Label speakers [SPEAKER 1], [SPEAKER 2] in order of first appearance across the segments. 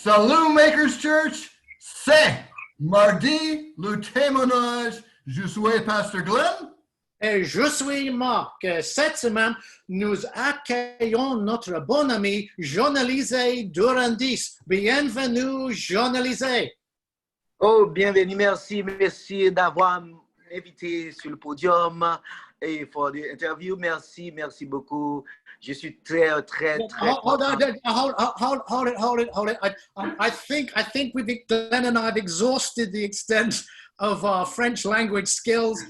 [SPEAKER 1] Salut Makers Church, c'est mardi, le témoignage. Je suis Pasteur Glenn.
[SPEAKER 2] Et je suis Marc. Cette semaine, nous accueillons notre bon ami Jean-Elise Durandisse. Bienvenue, Jean-Elise.
[SPEAKER 3] Oh, bienvenue, merci d'avoir invité sur le podium et pour l'interview. Merci beaucoup. Je suis très
[SPEAKER 2] Hold it. I think Glenn and I have exhausted the extent of our French language skills.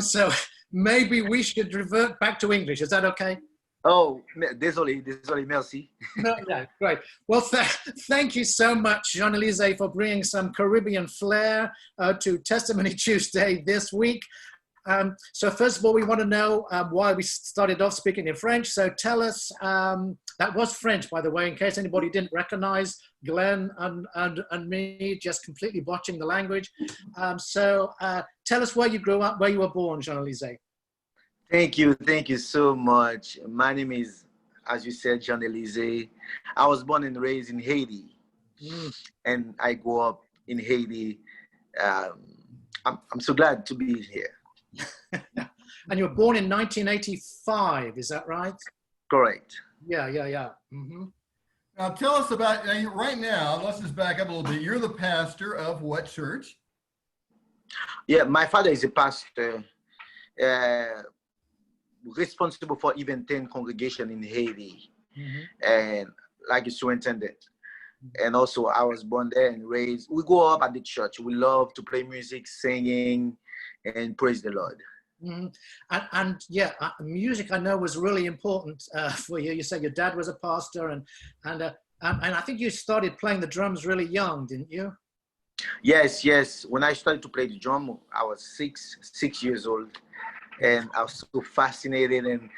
[SPEAKER 2] So maybe we should revert back to English. Is that okay?
[SPEAKER 3] Oh, désolé, merci.
[SPEAKER 2] No, yeah, great. Well, thank you so much, Jean-Elise, for bringing some Caribbean flair to Testimony Tuesday this week. So first of all, we want to know why we started off speaking in French. So tell us, that was French, by the way, in case anybody didn't recognize Glenn and me just completely botching the language. So tell us where you grew up, where you were born, Jean-Elise.
[SPEAKER 3] Thank you so much. My name is, as you said, Jean-Elise. I was born and raised in Haiti, and I grew up in Haiti. I'm so glad to be here.
[SPEAKER 2] And you were born in 1985, is that right?
[SPEAKER 3] Correct.
[SPEAKER 2] Yeah. Mm-hmm.
[SPEAKER 1] Now tell us about, right now, let's just back up a little bit. You're the pastor of what church?
[SPEAKER 3] Yeah, my father is a pastor, responsible for even 10 congregations in Haiti, and like a superintendent. And also I was born there and raised. We grew up at the church. We love to play music, singing, and praise the Lord.
[SPEAKER 2] Mm-hmm. And yeah, music I know was really important for you. You said your dad was a pastor, and I think you started playing the drums really young, didn't you?
[SPEAKER 3] Yes. When I started to play the drum, I was six years old, and I was so fascinated and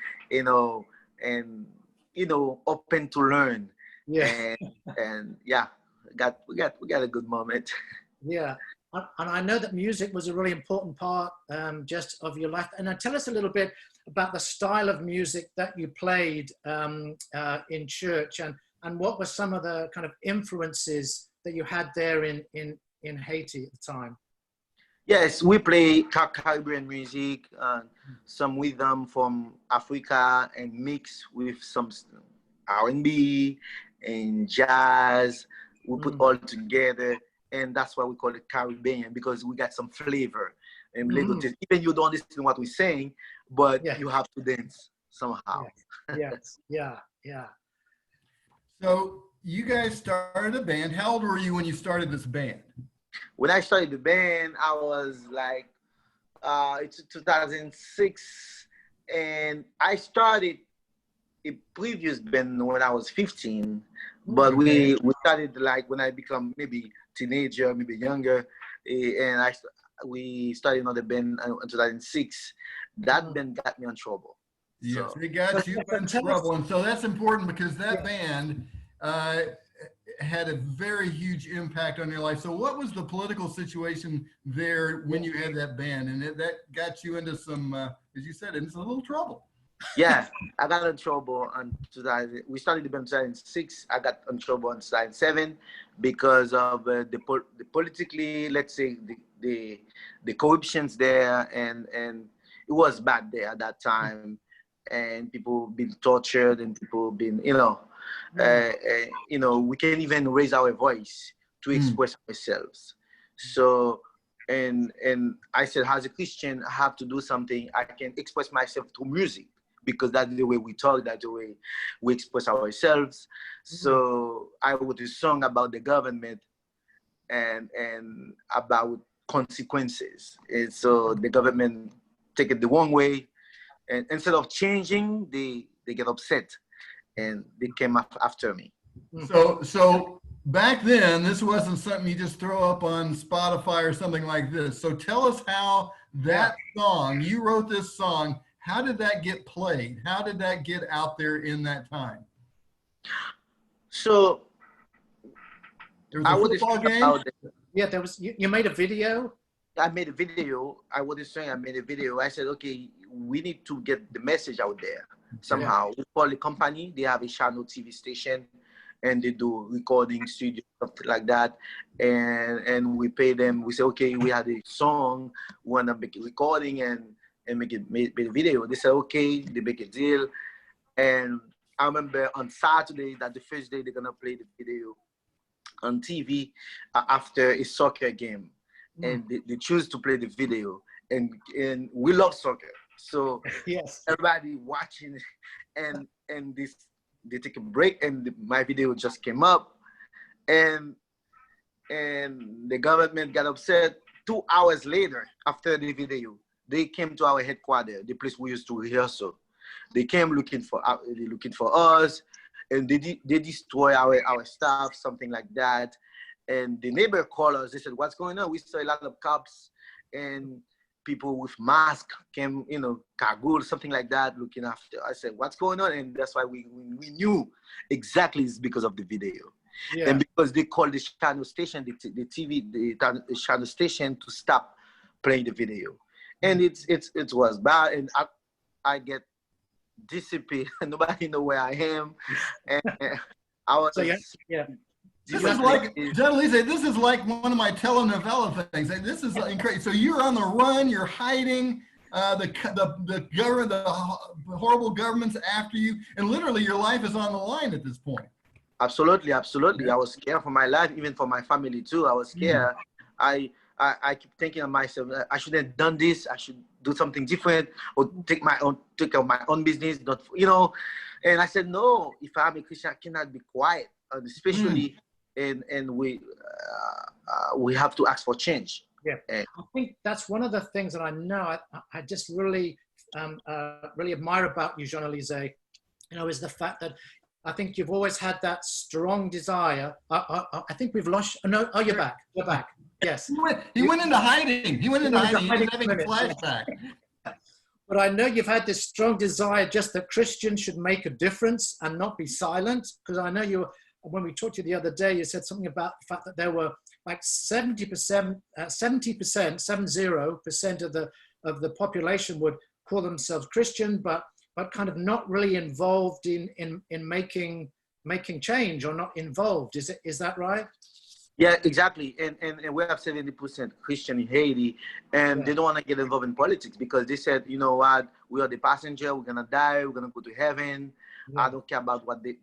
[SPEAKER 3] open to learn.
[SPEAKER 2] Yeah.
[SPEAKER 3] And yeah, we got a good moment.
[SPEAKER 2] Yeah. And I know that music was a really important part just of your life. And tell us a little bit about the style of music that you played in church, and what were some of the kind of influences that you had there in Haiti at the time?
[SPEAKER 3] Yes, we play Caribbean music, some rhythm from Africa, and mix with some R&B and jazz. We put all together. And that's why we call it Caribbean, because we got some flavor and little things. Even you don't understand what we're saying, but you have to dance somehow.
[SPEAKER 2] Yes. Yeah.
[SPEAKER 1] So you guys started a band. How old were you when you started this band?
[SPEAKER 3] When I started the band, I was like, it's 2006, and I started a previous band when I was 15. But we started like when I become maybe teenager, maybe younger, and we started another band in 2006. That band got me in trouble.
[SPEAKER 1] Yes, it got you in trouble, and so that's important because that band had a very huge impact on your life. So what was the political situation there when you had that band, and that got you into some, as you said, into a little trouble?
[SPEAKER 3] Yeah, I got in trouble on 2000. We started the band in 2006. I got in trouble in 2007 because of the politically, let's say, the corruptions there, and it was bad there at that time, and people being tortured and people being, we can't even raise our voice to express ourselves. So. And I said, as a Christian, I have to do something. I can express myself through music, because that's the way we talk, that's the way we express ourselves. So I wrote a song about the government and about consequences. And so the government take it the wrong way, and instead of changing, they get upset, and they came after me.
[SPEAKER 1] So back then, this wasn't something you just throw up on Spotify or something like this. So tell us how that song, you wrote this song, how did that get played? How did that get out there in that time?
[SPEAKER 3] So
[SPEAKER 1] there was a football game?
[SPEAKER 2] Yeah, there was. You made a video?
[SPEAKER 3] I made a video. I made a video. I said, okay, we need to get the message out there somehow. We call the company. They have a channel TV station, and they do recording studio, something like that. And we pay them. We say, okay, we had a song, we want to make a recording and make a video. They say, okay, they make a deal. And I remember on Saturday, that the first day they're going to play the video on TV after a soccer game. And they choose to play the video. And we love soccer. So
[SPEAKER 2] yes,
[SPEAKER 3] everybody watching, and they take a break, and my video just came up, and the government got upset. 2 hours later, after the video, they came to our headquarters, the place we used to rehearsal. They came looking for us, and they destroy our stuff, something like that. And the neighbor called us. They said, "What's going on?" We saw a lot of cops and people with masks came, Kagul, something like that, looking after. I said, "What's going on?" And that's why we knew exactly it's because of the video. Yeah. And because they called the channel station, the channel station to stop playing the video. And it was bad, and I get dissipated. Nobody know where I am, and I was.
[SPEAKER 2] So yeah.
[SPEAKER 1] This is like, Jean-Elise, this is like one of my telenovela things. This is incredible. So you're on the run, you're hiding, the government, the horrible government's after you, and literally your life is on the line at this point.
[SPEAKER 3] Absolutely, absolutely. I was scared for my life, even for my family too. I was scared. I keep thinking of myself, I shouldn't have done this. I should do something different, or take care of my own business. Not, And I said, no. If I'm a Christian, I cannot be quiet, especially. And we have to ask for change.
[SPEAKER 2] Yeah, I think that's one of the things that I know. I just really really admire about you, Jean-Elise. Is the fact that I think you've always had that strong desire. I think we've lost. No, you're back. You're back. Yes.
[SPEAKER 1] He went into hiding. He went into hiding. He was having a flashback.
[SPEAKER 2] But I know you've had this strong desire, just that Christians should make a difference and not be silent. Because I know you. When we talked to you the other day, you said something about the fact that there were like 70% of the population would call themselves Christian, but kind of not really involved in making change, or not involved. Is that right?
[SPEAKER 3] Yeah, exactly. And we have 70% Christian in Haiti, and they don't want to get involved in politics because they said, you know what, we are the passenger, we're gonna die, we're gonna go to heaven. Yeah. I don't care about what they,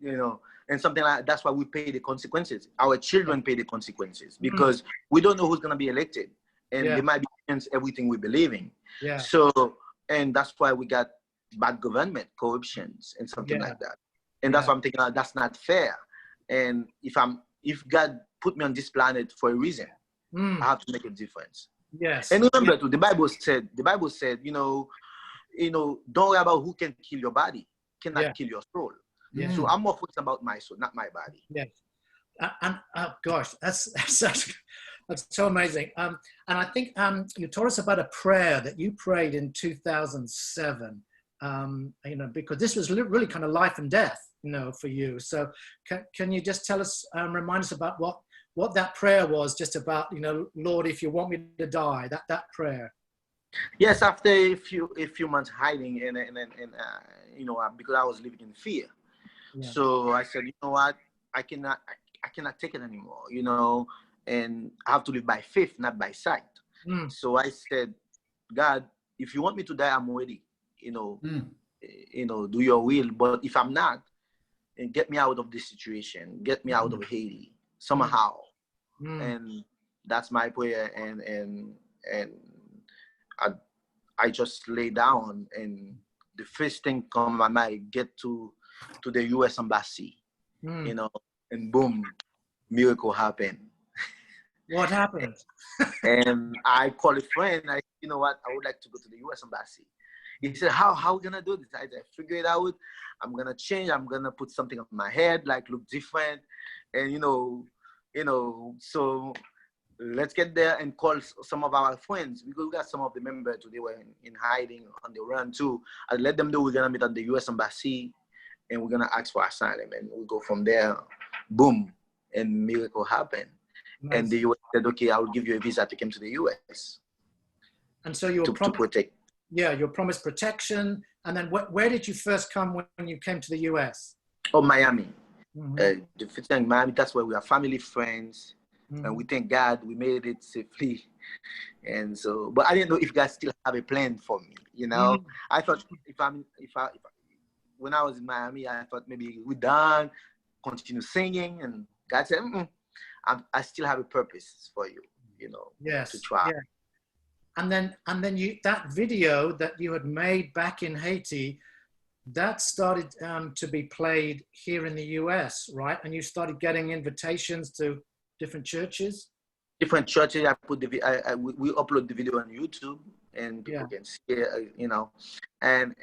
[SPEAKER 3] and something like that's why we pay the consequences. Our children pay the consequences because we don't know who's gonna be elected, and they might be against everything we believe in. Yeah. So, and that's why we got bad government, corruptions, and something like that. And that's why I'm thinking that's not fair. And if God put me on this planet for a reason, I have to make a difference.
[SPEAKER 2] Yes.
[SPEAKER 3] And remember too, the Bible said, don't worry about who can kill your body, cannot kill your soul. Yeah. So I'm more focused about my soul, not my body.
[SPEAKER 2] Yes. And gosh, that's so amazing. And I think you told us about a prayer that you prayed in 2007. Because this was really kind of life and death, for you. So can you just tell us, remind us about what that prayer was, just about, Lord, if you want me to die, that prayer.
[SPEAKER 3] Yes, after a few months hiding and because I was living in fear. Yeah. So I said, you know what, I cannot take it anymore, and I have to live by faith, not by sight. So I said, God, if you want me to die, I'm ready. Do your will. But if I'm not, and get me out of this situation, get me out of Haiti somehow. And that's my prayer. And I just lay down, and the first thing come my mind, get to the U.S. embassy, and boom, miracle happened.
[SPEAKER 2] What happened?
[SPEAKER 3] And I call a friend. You know what? I would like to go to the U.S. embassy. He said, how are we gonna do this? I said, figure it out. I'm gonna change. I'm gonna put something on my head, like look different, and so let's get there and call some of our friends, because we got some of the members today were in hiding on the run too. I let them know we're gonna meet at the U.S. embassy, and we're gonna ask for asylum, and we go from there. Boom, and miracle happened. Nice. And the U.S. said, okay, I will give you a visa to come to the U.S.
[SPEAKER 2] And so you were
[SPEAKER 3] to protect.
[SPEAKER 2] Yeah, you're promised protection. And then where did you first come when you came to the U.S.?
[SPEAKER 3] Oh, Miami. The first time in Miami, that's where we are family, friends, and we thank God we made it safely. And so, but I didn't know if God still have a plan for me. You know, I thought when I was in Miami, I thought maybe we're done, continue singing, and God said, I still have a purpose for you. You know, to try.
[SPEAKER 2] Yeah. And then you, that video that you had made back in Haiti, that started to be played here in the US, right? And you started getting invitations to different churches.
[SPEAKER 3] Different churches. I put we upload the video on YouTube, and people can see it, you know, and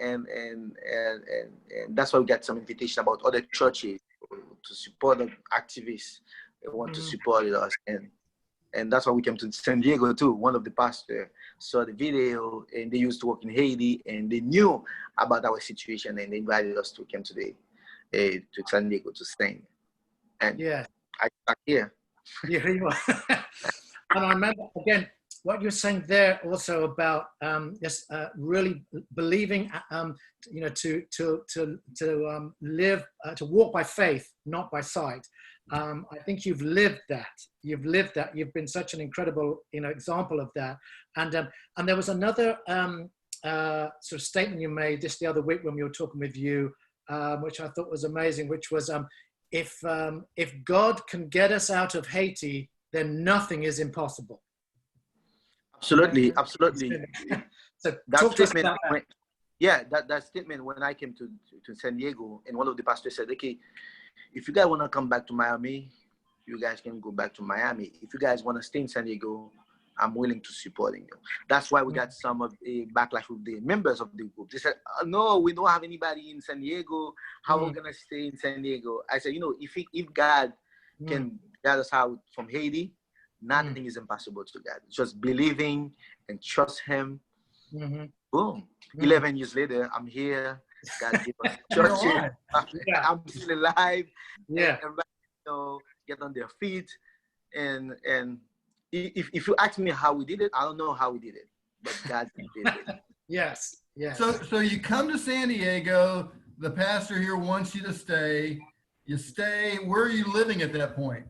[SPEAKER 3] that's why we get some invitation about other churches to support the activists. They want to support us, and that's why we came to San Diego too. One of the pastors saw the video, and they used to work in Haiti, and they knew about our situation, and they invited us to come today to San Diego to sing. And I got here.
[SPEAKER 2] Yeah, you are. And I remember again what you're saying there also about really believing, you know, to live, to walk by faith, not by sight. I think you've lived that. You've lived that. You've been such an incredible, you know, example of that. And there was another sort of statement you made just the other week when we were talking with you, which I thought was amazing, which was, if God can get us out of Haiti, then nothing is impossible.
[SPEAKER 3] Absolutely.
[SPEAKER 2] So
[SPEAKER 3] that statement, that statement when I came to San Diego, and one of the pastors said, okay, if you guys want to come back to Miami, you guys can go back to Miami. If you guys want to stay in San Diego, I'm willing to support you. That's why we got some of the backlash with the members of the group. They said, oh, no, we don't have anybody in San Diego. How are we going to stay in San Diego? I said, you know, if God can get us out from Haiti, nothing is impossible to God. Just believing and trust Him. Boom. 11 years later, I'm here. God gave us church. I'm still alive.
[SPEAKER 2] Yeah.
[SPEAKER 3] And you know, get on their feet. And if you ask me how we did it, I don't know how we did it, but God did it.
[SPEAKER 2] Yes.
[SPEAKER 1] So you come to San Diego. The pastor here wants you to stay. You stay. Where are you living at that point?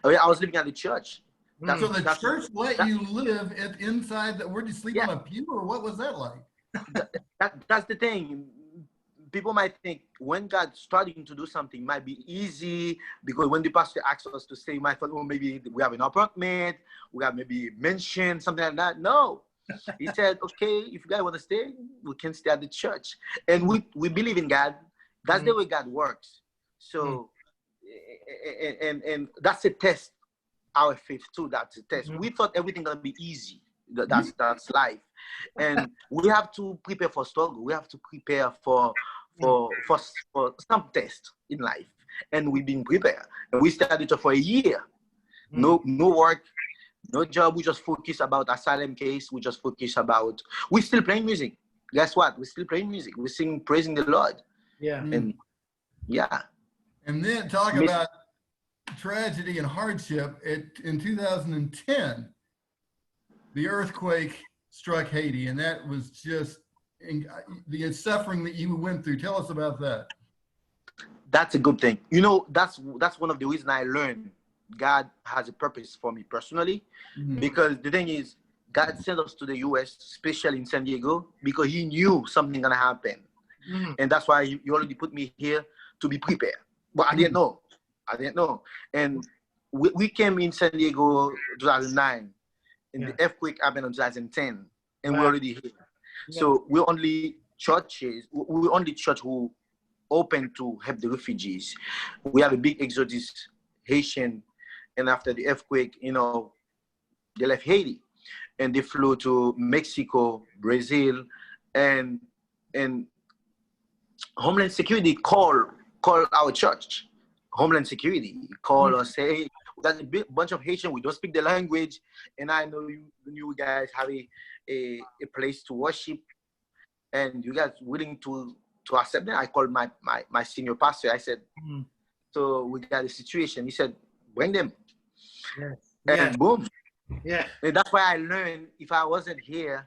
[SPEAKER 3] Oh, yeah, I was living at the church.
[SPEAKER 1] So the church let you live inside. Where did you sleep, on a pew, or what was that like?
[SPEAKER 3] That's the thing. People might think when God's starting to do something, it might be easy, because when the pastor asks us to stay, you might thought, well, maybe we have an apartment, we have maybe a mansion, something like that. No. He said, okay, if you guys want to stay, we can stay at the church. And we believe in God. That's the way God works. So, and that's a test. Our faith too, that's a test. We thought everything gonna be easy. That's life. And we have to prepare for struggle. We have to prepare for some test in life. And we've been prepared. And we studied for a year. No work, no job. We just focus about asylum case. We just focus about, we still playing music. Guess what? We're still playing music. We sing praising the Lord.
[SPEAKER 2] Yeah.
[SPEAKER 3] And
[SPEAKER 1] And then talk about tragedy and hardship. In 2010, the earthquake struck Haiti, and that was just the suffering that you went through. Tell us about that.
[SPEAKER 3] That's a good thing. You know, that's one of the reasons I learned God has a purpose for me personally, because the thing is, God sent us to the U.S., especially in San Diego, because He knew something gonna happen, and that's why He already put me here to be prepared. But I didn't know. And we came in San Diego 2009, and the earthquake happened in 2010, and we're already here. So we're only church who open to help the refugees. We have a big exodus, Haitian, and after the earthquake, you know, they left Haiti, and they flew to Mexico, Brazil, and Homeland Security called our church. Homeland Security call us, say, we got a big bunch of Haitian, we don't speak the language, and I know you guys have a place to worship, and you guys willing to accept that. I called my senior pastor. I said, so we got a situation. He said, bring them. And boom. And that's why I learned, if I wasn't here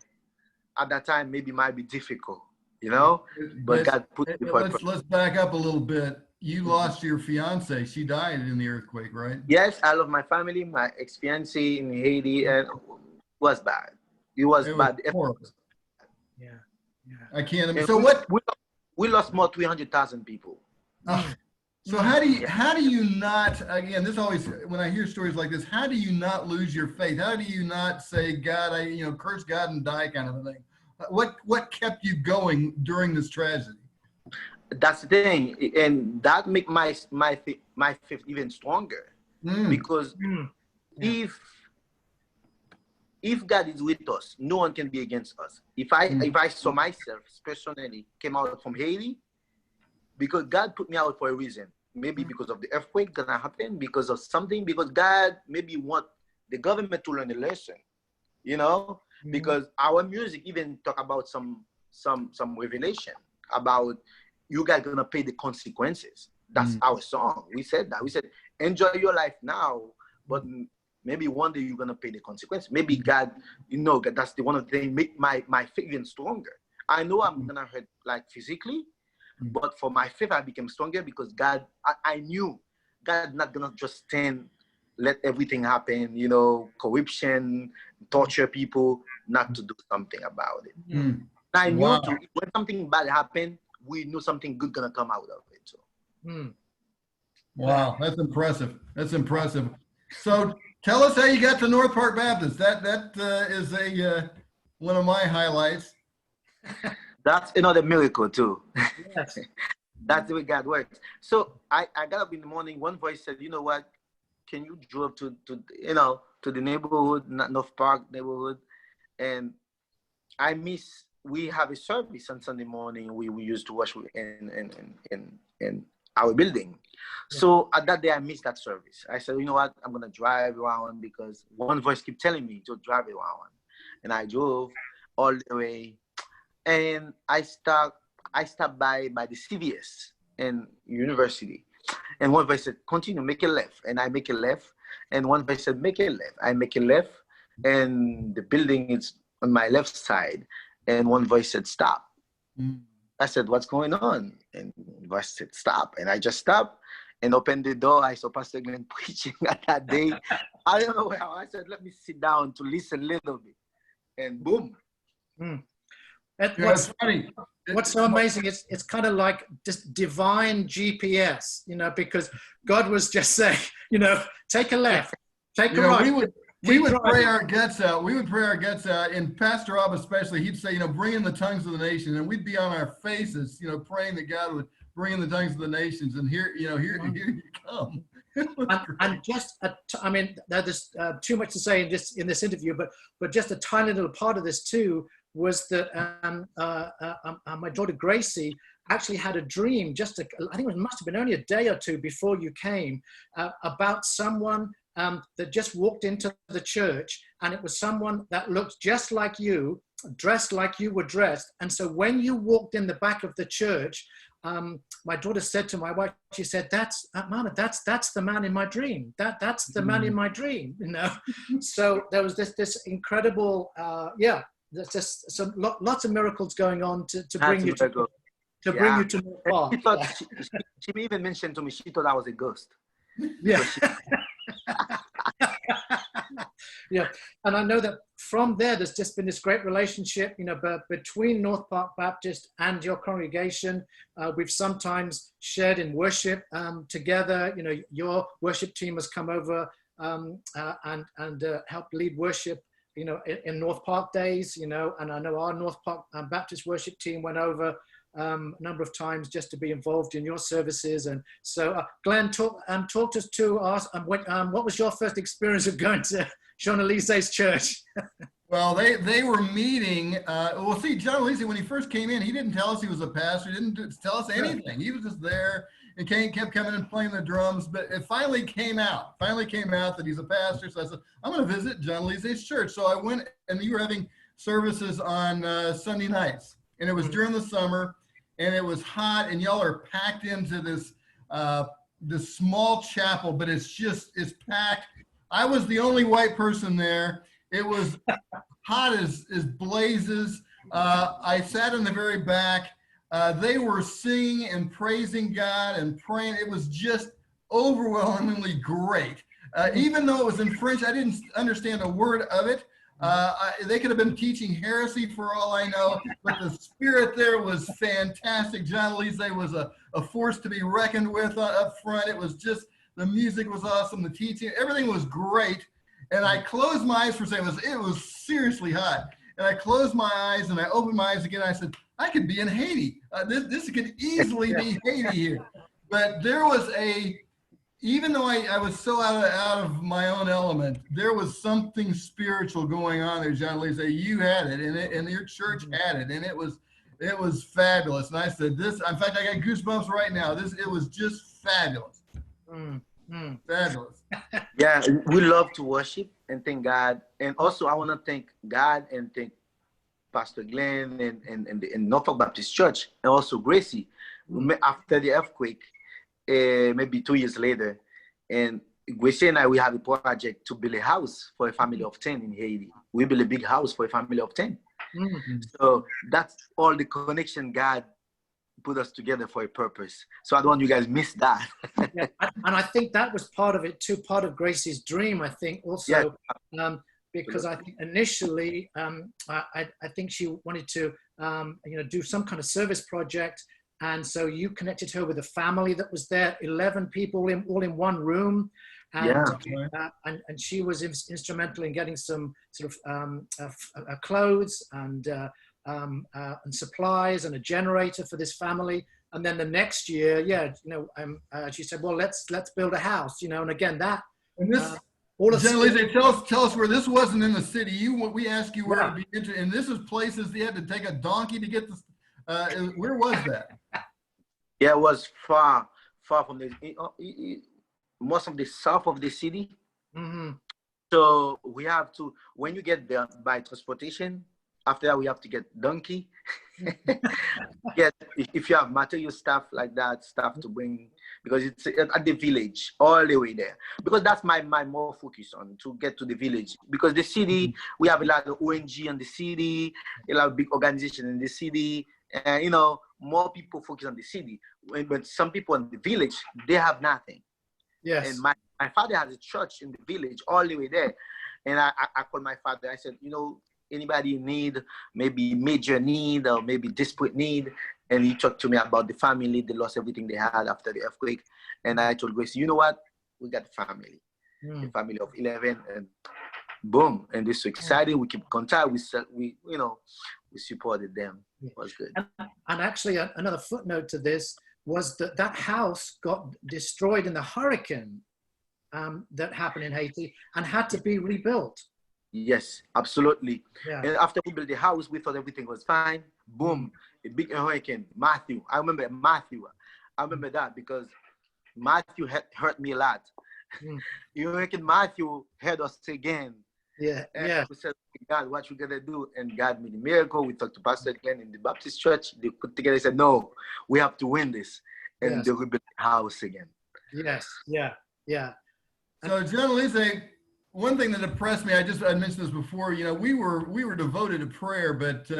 [SPEAKER 3] at that time, maybe it might be difficult, you know? But God put it.
[SPEAKER 1] Let's back up a little bit. you lost your fiance. She died in the earthquake, right?
[SPEAKER 3] Yes, I love my family. My experience in Haiti and was bad. It was bad.
[SPEAKER 1] Horrible.
[SPEAKER 2] Yeah. Yeah.
[SPEAKER 1] I can't imagine.
[SPEAKER 3] And
[SPEAKER 1] So what?
[SPEAKER 3] we lost more 300,000 people.
[SPEAKER 1] So how do you not, again, this always, when I hear stories like this, how do you not lose your faith? How do you not say, God, curse God and die kind of a thing? What kept you going during this tragedy?
[SPEAKER 3] That's the thing, and that make my faith even stronger, because if God is with us, no one can be against us. If I saw myself personally came out from Haiti, because God put me out for a reason. Maybe because of the earthquake gonna happen, because of something, because God maybe want the government to learn a lesson, because our music even talk about some revelation about you guys gonna pay the consequences. That's our song. We said that. We said, enjoy your life now, but maybe one day you're gonna pay the consequences. Maybe God, that's the one of the things make my faith even stronger. I know I'm gonna hurt like physically, but for my faith I became stronger because God, I knew God not gonna just let everything happen, corruption, torture people, not to do something about it. I knew when something bad happened, we knew something good gonna come out of it. So.
[SPEAKER 1] Wow, that's impressive. That's impressive. So tell us how you got to North Park Baptist. That is one of my highlights.
[SPEAKER 3] That's another miracle too.
[SPEAKER 2] Yes.
[SPEAKER 3] That's the way God works. So I got up in the morning. One voice said, "You know what? Can you drive to the neighborhood, North Park neighborhood?" And we have a service on Sunday morning. We used to worship in our building. Yeah. So at that day, I missed that service. I said, you know what? I'm gonna drive around because one voice kept telling me to drive around, and I drove all the way. And I stopped by the CVS in university. And one voice said, continue, make a left. And I make a left. And one voice said, make a left. I make a left. And the building is on my left side. And one voice said, stop. I said, what's going on? And the voice said, stop. And I just stopped and opened the door. I saw Pastor Glenn preaching at that day. I don't know how. I said, let me sit down to listen a little bit. And boom.
[SPEAKER 2] What's so amazing is it's kind of like just divine GPS, because God was just saying, take a left, take a right.
[SPEAKER 1] We would pray our guts out. We would pray our guts out, and Pastor Rob especially, he'd say, bring in the tongues of the nation, and we'd be on our faces, praying that God would bring in the tongues of the nations, and here you come.
[SPEAKER 2] And just, there's too much to say in this interview, but just a tiny little part of this too was that my daughter Gracie actually had a dream I think it must have been only a day or two before you came, about someone that just walked into the church, and it was someone that looked just like you, dressed like you were dressed. And so when you walked in the back of the church, my daughter said to my wife, she said, Mama, that's the man in my dream. That's the man in my dream, So there was this incredible, there's just lots of miracles going on to bring you bring you to North Park.
[SPEAKER 3] She even mentioned to me, she thought I was a ghost.
[SPEAKER 2] Yeah. Yeah, and I know that from there's just been this great relationship, between North Park Baptist and your congregation. We've sometimes shared in worship together. Your worship team has come over and helped lead worship, in North Park days, and I know our North Park Baptist worship team went over a number of times just to be involved in your services. And so, Glenn, talk us to us. What was your first experience of going to Jean-Elise's church?
[SPEAKER 1] Well, they were meeting. See, Jean-Elise, when he first came in, he didn't tell us he was a pastor. He didn't tell us anything. He was just there and kept coming and playing the drums. But it finally came out that he's a pastor. So I said, I'm going to visit Jean-Elise's church. So I went, and you were having services on Sunday nights. And it was during the summer, and it was hot, and y'all are packed into this small chapel, but it's packed. I was the only white person there. It was hot as blazes. I sat in the very back. They were singing and praising God and praying. It was just overwhelmingly great. Even though it was in French, I didn't understand a word of it. They could have been teaching heresy for all I know, but the spirit there was fantastic. Jean-Elise was a force to be reckoned with up front. It was just, the music was awesome, the teaching, everything was great. And I closed my eyes for a second. It was seriously hot. And I closed my eyes and I opened my eyes again. I said, I could be in Haiti. This could easily be Haiti here. But there was even though I was so out of my own element, there was something spiritual going on there, Jean-Elise. You had it, and your church had it, and it was fabulous. And I said, in fact, I got goosebumps right now. It was just fabulous. Fabulous.
[SPEAKER 3] Yeah, we love to worship and thank God. And also, I want to thank God and thank Pastor Glenn and Norfolk Baptist Church, and also Gracie. After the earthquake, maybe 2 years later, and Gracie and I, we have a project to build a house for a family of 10 in Haiti. We build a big house for a family of 10. So that's all the connection God put us together for a purpose. So I don't want you guys miss that.
[SPEAKER 2] Yeah, and I think that was part of it too, part of Gracie's dream, I think also, because I think initially, I think she wanted to, do some kind of service project. And so you connected her with a family that was there, 11 people all in one room. And, and she was instrumental in getting some sort of clothes and supplies and a generator for this family. And then the next year, she said, well, let's build a house, and again, that.
[SPEAKER 1] And this, Jean-Elise, tell us where this wasn't in the city. We asked you where to be interested, and this is places you had to take a donkey to get this. Where was that?
[SPEAKER 3] Yeah, it was far from most of the south of the city. So we have to, when you get there by transportation, after that we have to get donkey. If you have material stuff like that, stuff to bring, because it's at the village all the way there. Because that's my more focus on, to get to the village. Because the city, we have a lot of ONG in the city, a lot of big organizations in the city, and more people focus on the city. But some people in the village, they have nothing.
[SPEAKER 2] Yes.
[SPEAKER 3] And my father has a church in the village all the way there. And I called my father. I said, anybody need, maybe major need or maybe desperate need? And he talked to me about the family. They lost everything they had after the earthquake. And I told Grace, you know what? We got a family. A family of 11. And boom. And this is so exciting. We keep contact. We supported them. It was good.
[SPEAKER 2] And actually, another footnote to this was that house got destroyed in the hurricane that happened in Haiti and had to be rebuilt.
[SPEAKER 3] Yes, absolutely.
[SPEAKER 2] Yeah.
[SPEAKER 3] And after we built the house, we thought everything was fine. Boom, a big hurricane. Matthew. I remember that because Matthew hurt me a lot. Hurricane Matthew hurt us again.
[SPEAKER 2] Yeah.
[SPEAKER 3] And we said, God, what you gonna do? And God made a miracle. We talked to Pastor Glenn in the Baptist church. They put together, said, no, we have to win this. And they rebuilt the house again.
[SPEAKER 2] Yes, yeah.
[SPEAKER 1] So Jean-Elise, one thing that impressed me, I mentioned this before, we were devoted to prayer, but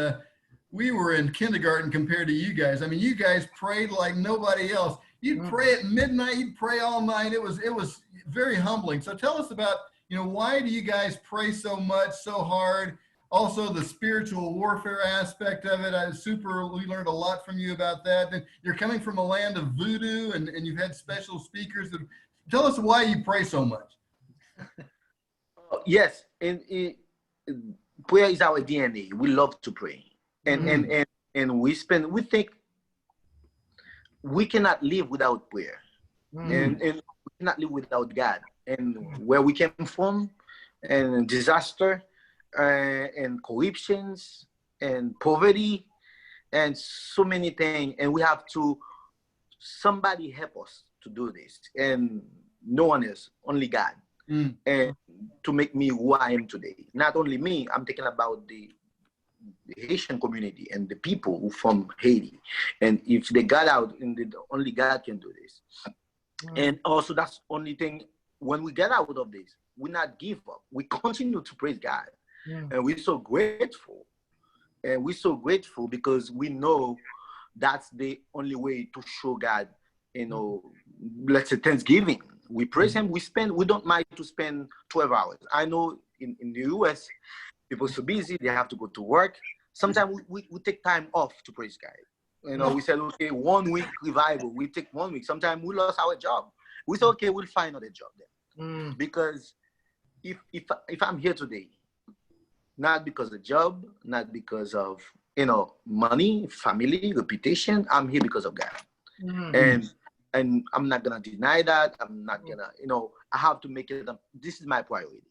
[SPEAKER 1] we were in kindergarten compared to you guys. I mean, you guys prayed like nobody else. You'd pray at midnight, you'd pray all night. It was very humbling. So tell us about, why do you guys pray so much, so hard? Also the spiritual warfare aspect of it. We learned a lot from you about that. And you're coming from a land of voodoo and you've had special speakers. Tell us why you pray so much.
[SPEAKER 3] Yes, and prayer is our DNA. We love to pray, and we think we cannot live without prayer, and we cannot live without God. And where we came from, and disaster, and corruptions, and poverty, and so many things, and we have to somebody help us to do this, and no one else, only God. And to make me who I am today. Not only me, I'm thinking about the Haitian community and the people from Haiti. And if they got out, only God can do this. And also that's the only thing, when we get out of this, we not give up. We continue to praise God. And we're so grateful. And we're so grateful because we know that's the only way to show God, let's say Thanksgiving. We praise him, we don't mind to spend 12 hours. I know in the US, people are so busy, they have to go to work. Sometimes we take time off to praise God. We said, okay, 1 week revival, we take 1 week. Sometimes we lost our job. We said, okay, we'll find another job then. Because if I'm here today, not because of job, not because of money, family, reputation, I'm here because of God. And I'm not gonna deny that. I'm not gonna, I have to make it. This is my priority.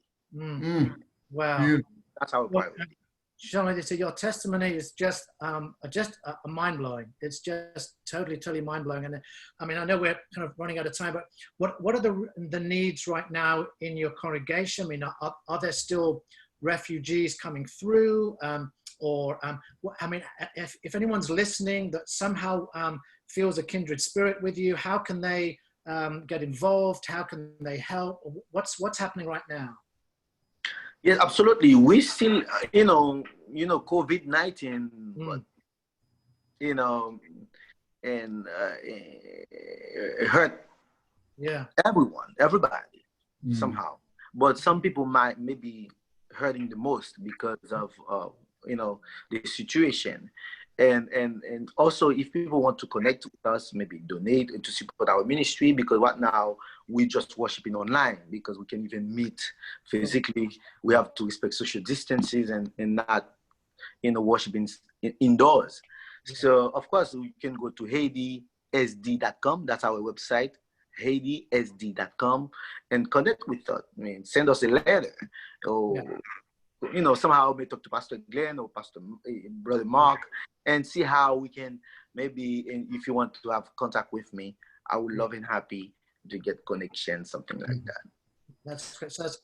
[SPEAKER 2] Wow,
[SPEAKER 3] that's our priority.
[SPEAKER 2] Jean-Elise, your testimony is just mind blowing. It's just totally mind blowing. And I mean, I know we're kind of running out of time, but what are the needs right now in your congregation? I mean, are there still refugees coming through? I mean, if anyone's listening that somehow feels a kindred spirit with you, how can they get involved? How can they help? What's happening right now?
[SPEAKER 3] Yes, absolutely. We still, COVID-19, but, and it hurt everybody somehow. But some people maybe hurting the most because of, the situation. And also, if people want to connect with us, maybe donate and to support our ministry, because right now we just worshiping online because we can even meet physically. We have to respect social distances and not, worshiping indoors. So of course we can go to HaitiSD.com. That's our website, HaitiSD.com, and connect with us. I mean, send us a letter, or somehow we talk to Pastor Glenn or Brother Mark, and see how we can maybe, if you want to have contact with me, I would love and happy to get connection, something like that.
[SPEAKER 2] That's great. So that's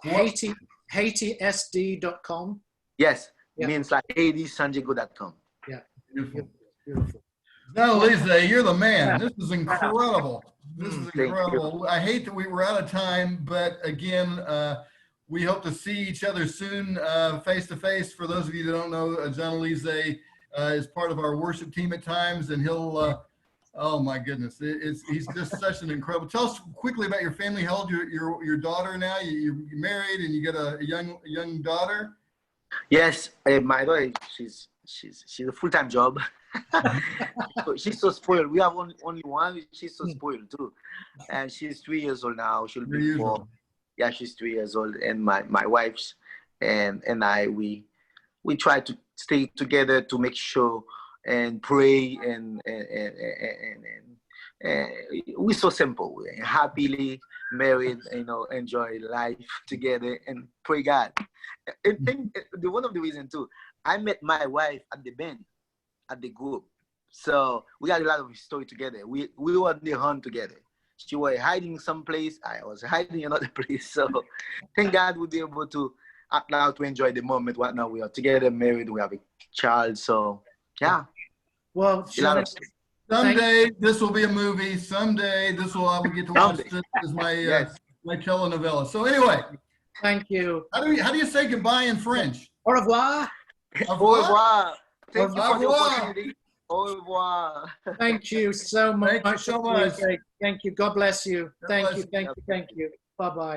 [SPEAKER 2] HaitiSD.com.
[SPEAKER 3] Yes, it means like HaitiSandiego.com.
[SPEAKER 2] Yeah,
[SPEAKER 1] Beautiful.
[SPEAKER 2] Beautiful.
[SPEAKER 1] Jean-Elise, you're the man. This is incredible. This is
[SPEAKER 3] Thank
[SPEAKER 1] incredible. I hate that we were out of time, but again, we hope to see each other soon, face to face. For those of you that don't know, Jean-Elise is part of our worship team at times, and he'll, oh my goodness, he's just such an incredible. Tell us quickly about your family. How old your daughter now? You're married and you got a young daughter.
[SPEAKER 3] Yes, my daughter, she's a full-time job. So she's so spoiled. We have only one. She's so spoiled too, and she's 3 years old now. She'll be 4. Yeah, she's 3 years old, and my wife's and I we try to stay together to make sure and pray and we're so simple, happily married, enjoy life together and pray God. And think one of the reasons too, I met my wife at the band, at the group, so we had a lot of story together. We were on the hunt together. She was hiding someplace, I was hiding another place. So thank God we'll be able to now to enjoy the moment. Right now we are together, married, we have a child. So yeah.
[SPEAKER 2] Well,
[SPEAKER 1] someday this will be a movie. Someday this will, I will get to watch this as my my telenovela. So anyway,
[SPEAKER 2] thank you.
[SPEAKER 1] How do you say goodbye in French?
[SPEAKER 2] Au revoir.
[SPEAKER 3] Au revoir. Thank you for the
[SPEAKER 1] revoir.
[SPEAKER 3] opportunity. Au revoir.
[SPEAKER 2] Thank you so much.
[SPEAKER 1] Thank you so much.
[SPEAKER 2] Thank you. God bless you.
[SPEAKER 1] God
[SPEAKER 2] Thank
[SPEAKER 1] bless
[SPEAKER 2] you.
[SPEAKER 1] you.
[SPEAKER 2] Thank you. Thank you. Bye-bye.